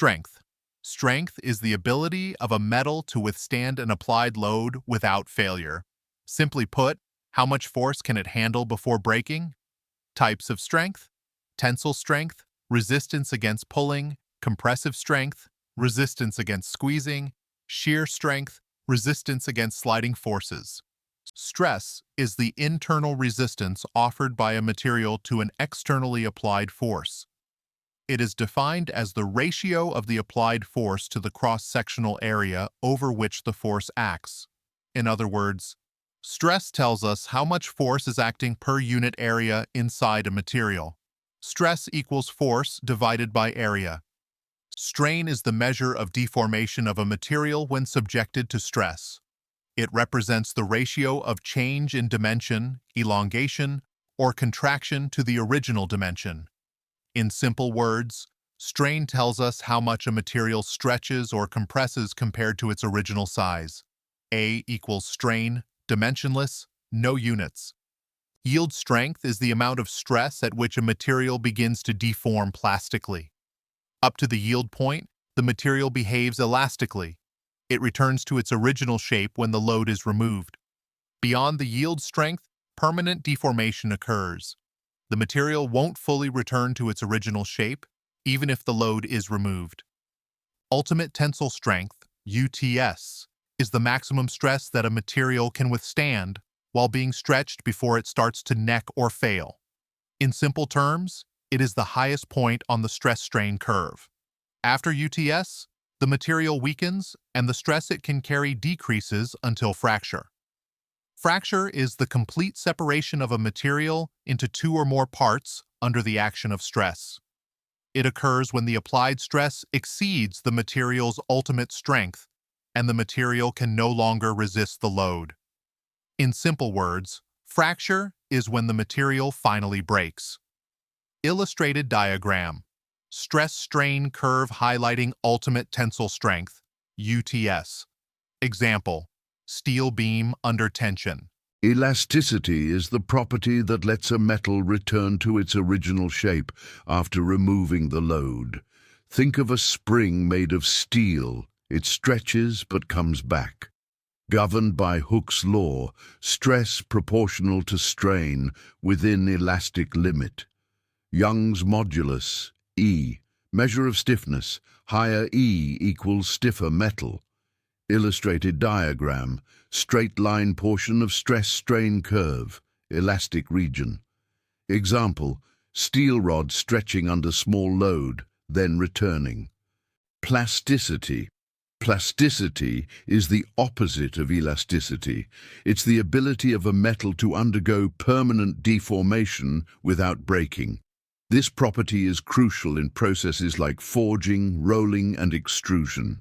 Strength. Strength is the ability of a metal to withstand an applied load without failure. Simply put, how much force can it handle before breaking? Types of strength: tensile strength, resistance against pulling; compressive strength, resistance against squeezing; shear strength, resistance against sliding forces. Stress is the internal resistance offered by a material to an externally applied force. It is defined as the ratio of the applied force to the cross-sectional area over which the force acts. In other words, stress tells us how much force is acting per unit area inside a material. Stress equals force divided by area. Strain is the measure of deformation of a material when subjected to stress. It represents the ratio of change in dimension, elongation, or contraction to the original dimension. In simple words, strain tells us how much a material stretches or compresses compared to its original size. A equals strain, dimensionless, no units. Yield strength is the amount of stress at which a material begins to deform plastically. Up to the yield point, the material behaves elastically. It returns to its original shape when the load is removed. Beyond the yield strength, permanent deformation occurs. The material won't fully return to its original shape, even if the load is removed. Ultimate tensile strength, UTS, is the maximum stress that a material can withstand while being stretched before it starts to neck or fail. In simple terms, it is the highest point on the stress-strain curve. After UTS, the material weakens and the stress it can carry decreases until fracture. Fracture is the complete separation of a material into two or more parts under the action of stress. It occurs when the applied stress exceeds the material's ultimate strength and the material can no longer resist the load. In simple words, fracture is when the material finally breaks. Illustrated diagram. Stress-strain curve highlighting ultimate tensile strength, UTS. Example: steel beam under tension. Elasticity is the property that lets a metal return to its original shape after removing the load. Think of a spring made of steel. It stretches but comes back. Governed by Hooke's law, stress proportional to strain within elastic limit. Young's modulus, E, measure of stiffness, higher E equals stiffer metal. Illustrated diagram, straight line portion of stress-strain curve, elastic region. Example, steel rod stretching under small load, then returning. Plasticity. Plasticity is the opposite of elasticity. It's the ability of a metal to undergo permanent deformation without breaking. This property is crucial in processes like forging, rolling, and extrusion.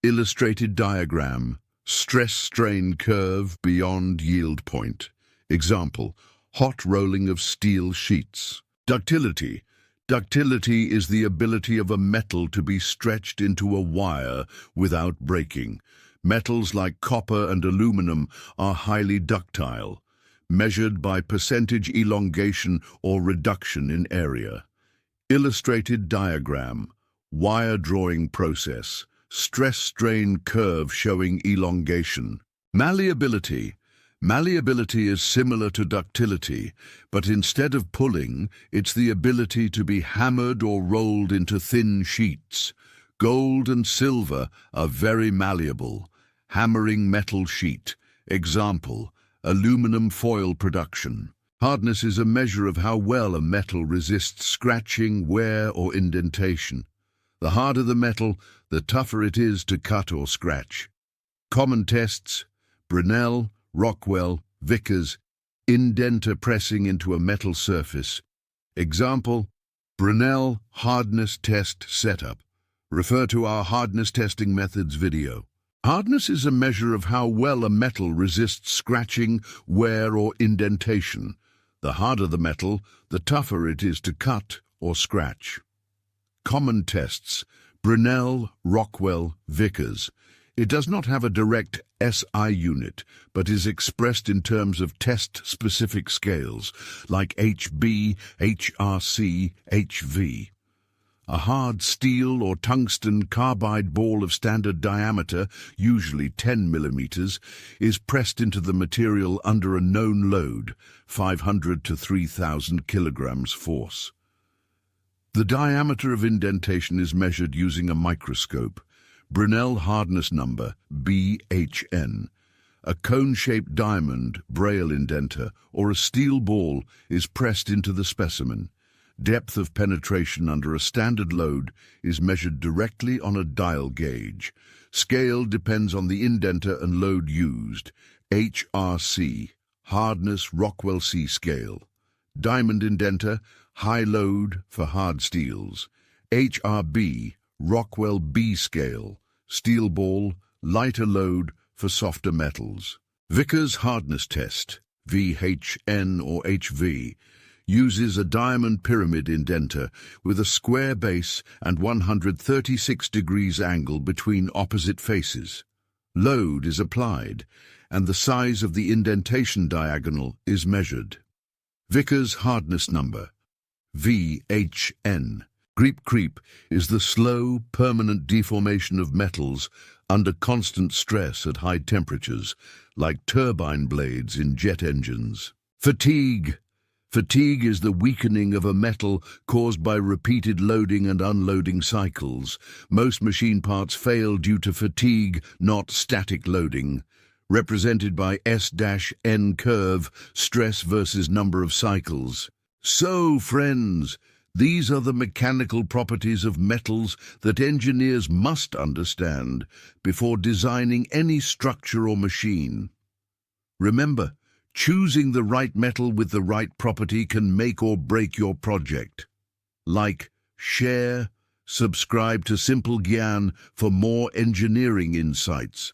Illustrated diagram, stress-strain curve beyond yield point. Example, hot rolling of steel sheets. Ductility. Ductility is the ability of a metal to be stretched into a wire without breaking. Metals like copper and aluminum are highly ductile, measured by percentage elongation or reduction in area. Illustrated diagram, wire drawing process, stress-strain curve showing elongation. Malleability. Malleability is similar to ductility, but instead of pulling, it's the ability to be hammered or rolled into thin sheets. Gold and silver are very malleable. Hammering metal sheet. Example, aluminum foil production. Hardness is a measure of how well a metal resists scratching, wear, or indentation. The harder the metal, the tougher it is to cut or scratch. Common tests: Brinell, Rockwell, Vickers, indenter pressing into a metal surface. Example, Brinell hardness test setup. Refer to our hardness testing methods video. Hardness is a measure of how well a metal resists scratching, wear, or indentation. The harder the metal, the tougher it is to cut or scratch. Common tests: Brinell, Rockwell, Vickers. It does not have a direct SI unit, but is expressed in terms of test-specific scales, like HB, HRC, HV. A hard steel or tungsten carbide ball of standard diameter, usually 10 millimeters, is pressed into the material under a known load, 500 to 3,000 kilograms force. The diameter of indentation is measured using a microscope. Brinell hardness number, BHN. A cone-shaped diamond, braille indenter, or a steel ball is pressed into the specimen. Depth of penetration under a standard load is measured directly on a dial gauge. Scale depends on the indenter and load used. HRC, Hardness Rockwell C scale. Diamond indenter, high load for hard steels. HRB, Rockwell B scale. Steel ball, lighter load for softer metals. Vickers hardness test, VHN or HV, uses a diamond pyramid indenter with a square base and 136 degrees angle between opposite faces. Load is applied, and the size of the indentation diagonal is measured. Vickers hardness number, VHN. Creep is the slow, permanent deformation of metals under constant stress at high temperatures, like turbine blades in jet engines. Fatigue is the weakening of a metal caused by repeated loading and unloading cycles. Most machine parts fail due to fatigue, not static loading. Represented by S-N curve, stress versus number of cycles. So, friends, these are the mechanical properties of metals that engineers must understand before designing any structure or machine. Remember, choosing the right metal with the right property can make or break your project. Like, share, subscribe to Simplegyan for more engineering insights.